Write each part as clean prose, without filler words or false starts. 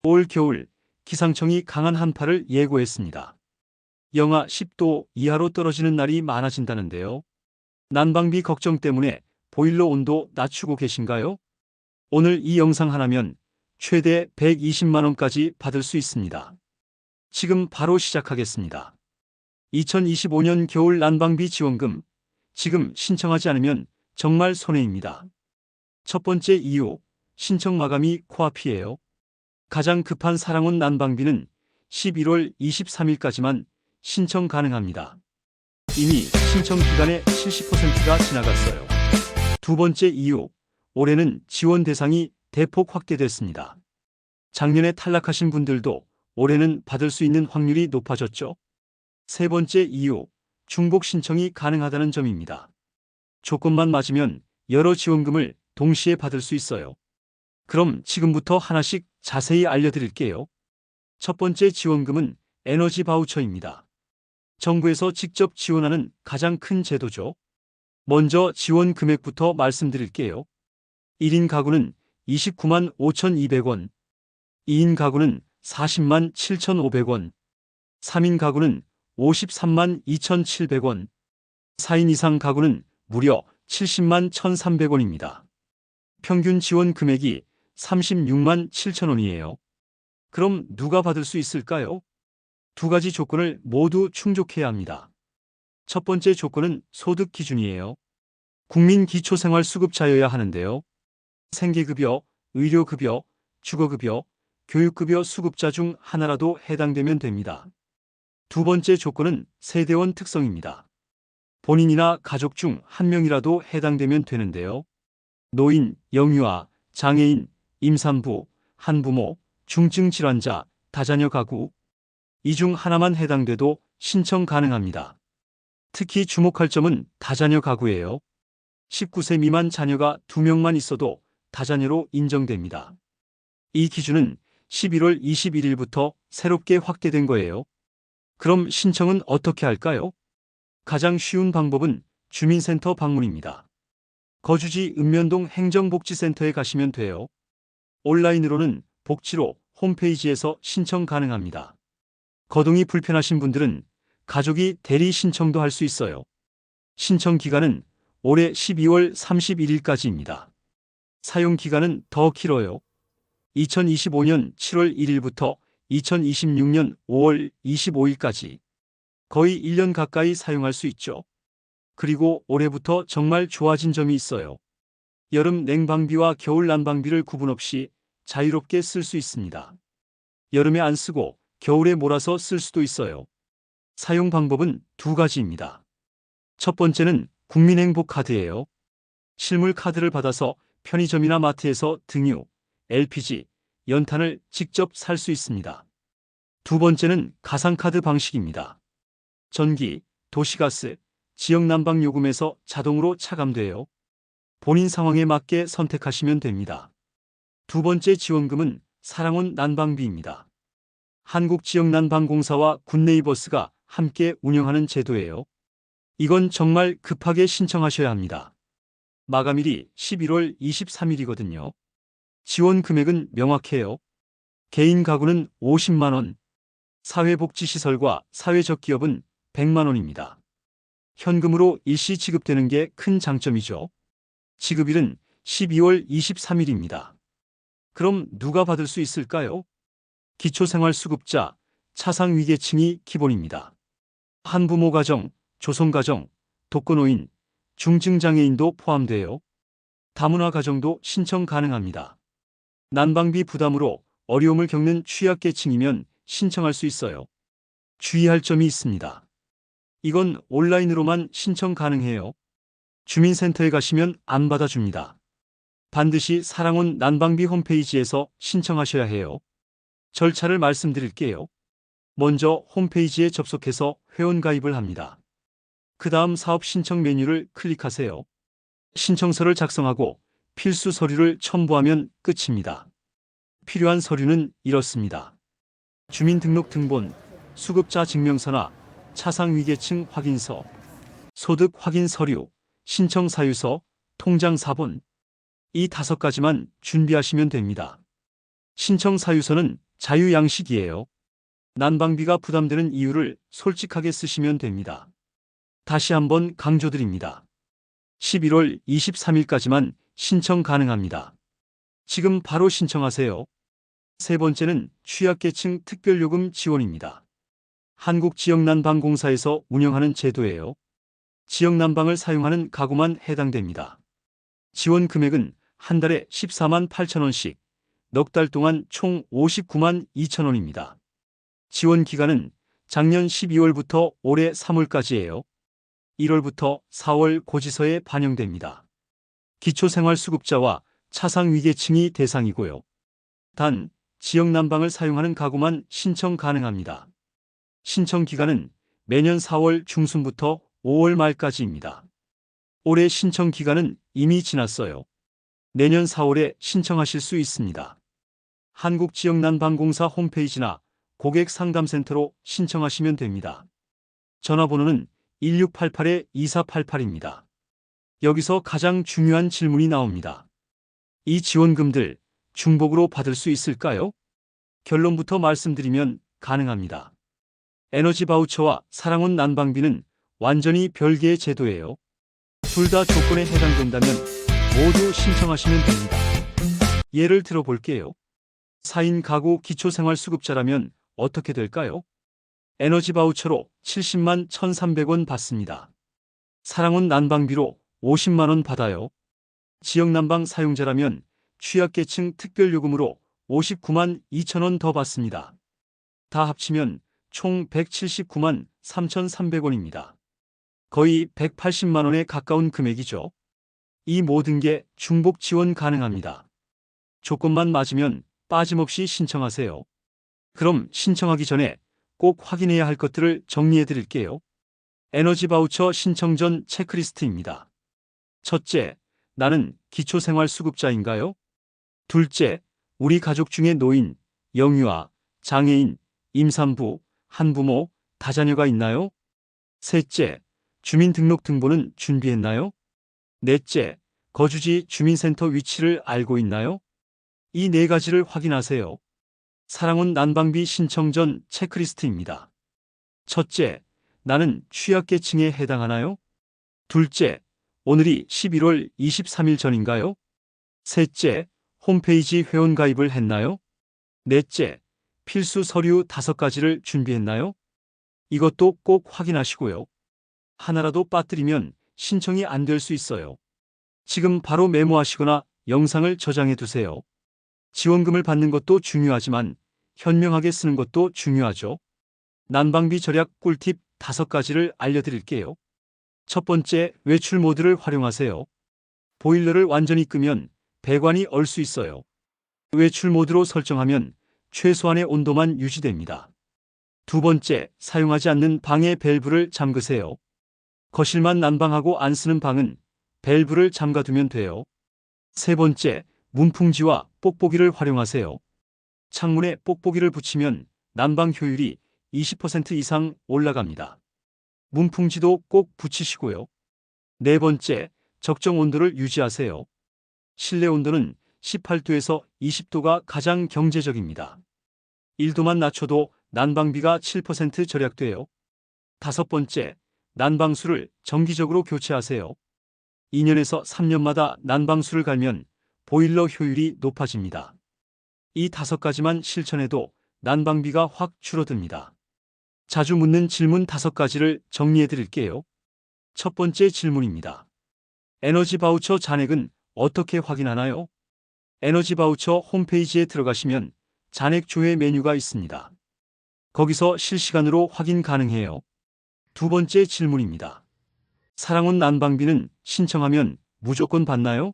올 겨울 기상청이 강한 한파를 예고했습니다. 영하 10도 이하로 떨어지는 날이 많아진다는데요. 난방비 걱정 때문에 보일러 온도 낮추고 계신가요? 오늘 이 영상 하나면 최대 120만 원까지 받을 수 있습니다. 지금 바로 시작하겠습니다. 2025년 겨울 난방비 지원금, 지금 신청하지 않으면 정말 손해입니다. 첫 번째 이유, 신청 마감이 코앞이에요. 가장 급한 사랑온 난방비는 11월 23일까지만 신청 가능합니다. 이미 신청 기간의 70%가 지나갔어요. 두 번째 이유, 올해는 지원 대상이 대폭 확대됐습니다. 작년에 탈락하신 분들도 올해는 받을 수 있는 확률이 높아졌죠. 세 번째 이유, 중복 신청이 가능하다는 점입니다. 조건만 맞으면 여러 지원금을 동시에 받을 수 있어요. 그럼 지금부터 하나씩 자세히 알려드릴게요. 첫 번째 지원금은 에너지 바우처입니다. 정부에서 직접 지원하는 가장 큰 제도죠. 먼저 지원 금액부터 말씀드릴게요. 1인 가구는 29만 5,200원, 2인 가구는 40만 7,500원, 3인 가구는 53만 2,700원, 4인 이상 가구는 무려 70만 1,300원입니다. 평균 지원 금액이 36만 7천 원이에요. 그럼 누가 받을 수 있을까요? 두 가지 조건을 모두 충족해야 합니다. 첫 번째 조건은 소득 기준이에요. 국민기초생활수급자여야 하는데요. 생계급여, 의료급여, 주거급여, 교육급여 수급자 중 하나라도 해당되면 됩니다. 두 번째 조건은 세대원 특성입니다. 본인이나 가족 중 한 명이라도 해당되면 되는데요. 노인, 영유아, 장애인, 임산부, 한부모, 중증질환자, 다자녀 가구, 이 중 하나만 해당돼도 신청 가능합니다. 특히 주목할 점은 다자녀 가구예요. 19세 미만 자녀가 2명만 있어도 다자녀로 인정됩니다. 이 기준은 11월 21일부터 새롭게 확대된 거예요. 그럼 신청은 어떻게 할까요? 가장 쉬운 방법은 주민센터 방문입니다. 거주지 읍면동 행정복지센터에 가시면 돼요. 온라인으로는 복지로 홈페이지에서 신청 가능합니다. 거동이 불편하신 분들은 가족이 대리 신청도 할 수 있어요. 신청 기간은 올해 12월 31일까지입니다. 사용 기간은 더 길어요. 2025년 7월 1일부터 2026년 5월 25일까지 거의 1년 가까이 사용할 수 있죠. 그리고 올해부터 정말 좋아진 점이 있어요. 여름 냉방비와 겨울 난방비를 구분 없이 자유롭게 쓸 수 있습니다. 여름에 안 쓰고 겨울에 몰아서 쓸 수도 있어요. 사용 방법은 두 가지입니다. 첫 번째는 국민행복카드예요. 실물 카드를 받아서 편의점이나 마트에서 등유, LPG, 연탄을 직접 살 수 있습니다. 두 번째는 가상카드 방식입니다. 전기, 도시가스, 지역난방요금에서 자동으로 차감돼요. 본인 상황에 맞게 선택하시면 됩니다. 두 번째 지원금은 사랑온 난방비입니다. 한국지역난방공사와 굿네이버스가 함께 운영하는 제도예요. 이건 정말 급하게 신청하셔야 합니다. 마감일이 11월 23일이거든요. 지원 금액은 명확해요. 개인 가구는 50만 원, 사회복지시설과 사회적기업은 100만 원입니다. 현금으로 일시 지급되는 게 큰 장점이죠. 지급일은 12월 23일입니다. 그럼 누가 받을 수 있을까요? 기초생활수급자, 차상위계층이 기본입니다. 한부모 가정, 조성가정, 독거노인, 중증장애인도 포함돼요. 다문화 가정도 신청 가능합니다. 난방비 부담으로 어려움을 겪는 취약계층이면 신청할 수 있어요. 주의할 점이 있습니다. 이건 온라인으로만 신청 가능해요. 주민센터에 가시면 안 받아줍니다. 반드시 사랑온 난방비 홈페이지에서 신청하셔야 해요. 절차를 말씀드릴게요. 먼저 홈페이지에 접속해서 회원가입을 합니다. 그 다음 사업 신청 메뉴를 클릭하세요. 신청서를 작성하고 필수 서류를 첨부하면 끝입니다. 필요한 서류는 이렇습니다. 주민등록등본, 수급자 증명서나 차상위계층 확인서, 소득 확인 서류, 신청 사유서, 통장 사본. 이 5가지만 준비하시면 됩니다. 신청 사유서는 자유양식이에요. 난방비가 부담되는 이유를 솔직하게 쓰시면 됩니다. 다시 한번 강조드립니다. 11월 23일까지만 신청 가능합니다. 지금 바로 신청하세요. 세 번째는 취약계층 특별요금 지원입니다. 한국지역난방공사에서 운영하는 제도예요. 지역난방을 사용하는 가구만 해당됩니다. 지원 금액은 한 달에 14만 8천 원씩, 넉 달 동안 총 59만 2천 원입니다. 지원 기간은 작년 12월부터 올해 3월까지예요. 1월부터 4월 고지서에 반영됩니다. 기초생활수급자와 차상위계층이 대상이고요. 단, 지역난방을 사용하는 가구만 신청 가능합니다. 신청 기간은 매년 4월 중순부터 5월 말까지입니다. 올해 신청 기간은 이미 지났어요. 내년 4월에 신청하실 수 있습니다. 한국지역난방공사 홈페이지나 고객상담센터로 신청하시면 됩니다. 전화번호는 1688-2488입니다. 여기서 가장 중요한 질문이 나옵니다. 이 지원금들 중복으로 받을 수 있을까요? 결론부터 말씀드리면 가능합니다. 에너지 바우처와 사랑온 난방비는 완전히 별개의 제도예요. 둘 다 조건에 해당된다면 모두 신청하시면 됩니다. 예를 들어 볼게요. 4인 가구 기초생활수급자라면 어떻게 될까요? 에너지 바우처로 70만 1,300원 받습니다. 사랑온 난방비로 50만 원 받아요. 지역난방 사용자라면 취약계층 특별요금으로 59만 2천 원 더 받습니다. 다 합치면 총 179만 3,300원입니다. 거의 180만 원에 가까운 금액이죠. 이 모든 게 중복 지원 가능합니다. 조건만 맞으면 빠짐없이 신청하세요. 그럼 신청하기 전에 꼭 확인해야 할 것들을 정리해 드릴게요. 에너지 바우처 신청 전 체크리스트입니다. 첫째, 나는 기초생활수급자인가요? 둘째, 우리 가족 중에 노인, 영유아, 장애인, 임산부, 한부모, 다자녀가 있나요? 셋째, 주민등록등본은 준비했나요? 넷째, 거주지 주민센터 위치를 알고 있나요? 이 네 가지를 확인하세요. 사랑온 난방비 신청 전 체크리스트입니다. 첫째, 나는 취약계층에 해당하나요? 둘째, 오늘이 11월 23일 전인가요? 셋째, 홈페이지 회원가입을 했나요? 넷째, 필수 서류 5가지를 준비했나요? 이것도 꼭 확인하시고요. 하나라도 빠뜨리면 신청이 안 될 수 있어요. 지금 바로 메모하시거나 영상을 저장해 두세요. 지원금을 받는 것도 중요하지만 현명하게 쓰는 것도 중요하죠. 난방비 절약 꿀팁 5가지를 알려드릴게요. 첫 번째, 외출 모드를 활용하세요. 보일러를 완전히 끄면 배관이 얼 수 있어요. 외출 모드로 설정하면 최소한의 온도만 유지됩니다. 두 번째, 사용하지 않는 방의 밸브를 잠그세요. 거실만 난방하고 안 쓰는 방은 밸브를 잠가두면 돼요. 세 번째, 문풍지와 뽁뽁이를 활용하세요. 창문에 뽁뽁이를 붙이면 난방 효율이 20% 이상 올라갑니다. 문풍지도 꼭 붙이시고요. 네 번째, 적정 온도를 유지하세요. 실내 온도는 18도에서 20도가 가장 경제적입니다. 1도만 낮춰도 난방비가 7% 절약돼요. 다섯 번째, 난방수를 정기적으로 교체하세요. 2년에서 3년마다 난방수를 갈면 보일러 효율이 높아집니다. 이 5가지만 실천해도 난방비가 확 줄어듭니다. 자주 묻는 질문 5가지를 정리해 드릴게요. 첫 번째 질문입니다. 에너지 바우처 잔액은 어떻게 확인하나요? 에너지 바우처 홈페이지에 들어가시면 잔액 조회 메뉴가 있습니다. 거기서 실시간으로 확인 가능해요. 두 번째 질문입니다. 사랑온 난방비는 신청하면 무조건 받나요?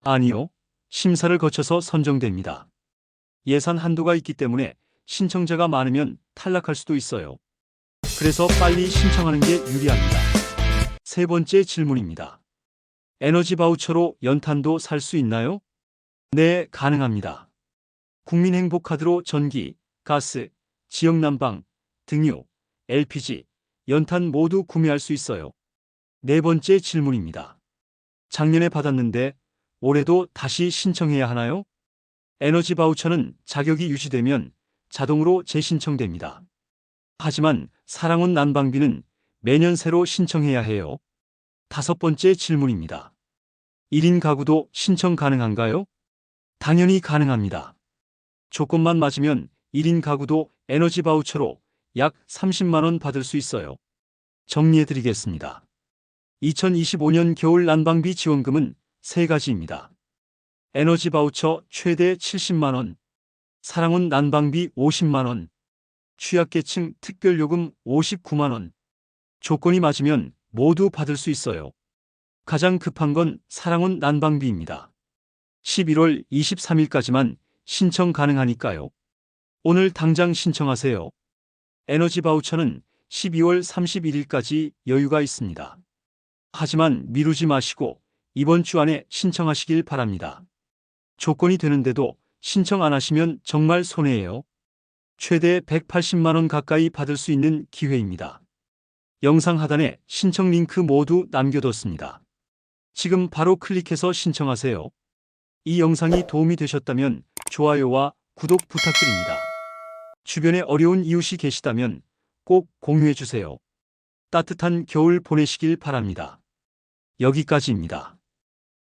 아니요. 심사를 거쳐서 선정됩니다. 예산 한도가 있기 때문에 신청자가 많으면 탈락할 수도 있어요. 그래서 빨리 신청하는 게 유리합니다. 세 번째 질문입니다. 에너지 바우처로 연탄도 살 수 있나요? 네, 가능합니다. 국민행복카드로 전기, 가스, 지역난방, 등유, LPG, 연탄 모두 구매할 수 있어요. 네 번째 질문입니다. 작년에 받았는데 올해도 다시 신청해야 하나요? 에너지 바우처는 자격이 유지되면 자동으로 재신청됩니다. 하지만 사랑은 난방비는 매년 새로 신청해야 해요. 다섯 번째 질문입니다. 1인 가구도 신청 가능한가요? 당연히 가능합니다. 조건만 맞으면 1인 가구도 에너지 바우처로 약 30만 원 받을 수 있어요. 정리해 드리겠습니다. 2025년 겨울 난방비 지원금은 세 가지입니다. 에너지 바우처 최대 70만 원, 사랑은 난방비 50만 원, 취약계층 특별요금 59만 원. 조건이 맞으면 모두 받을 수 있어요. 가장 급한 건 사랑은 난방비입니다. 11월 23일까지만 신청 가능하니까요. 오늘 당장 신청하세요. 에너지 바우처는 12월 31일까지 여유가 있습니다. 하지만 미루지 마시고 이번 주 안에 신청하시길 바랍니다. 조건이 되는데도 신청 안 하시면 정말 손해예요. 최대 180만 원 가까이 받을 수 있는 기회입니다. 영상 하단에 신청 링크 모두 남겨뒀습니다. 지금 바로 클릭해서 신청하세요. 이 영상이 도움이 되셨다면 좋아요와 구독 부탁드립니다. 주변에 어려운 이웃이 계시다면 꼭 공유해주세요. 따뜻한 겨울 보내시길 바랍니다. 여기까지입니다.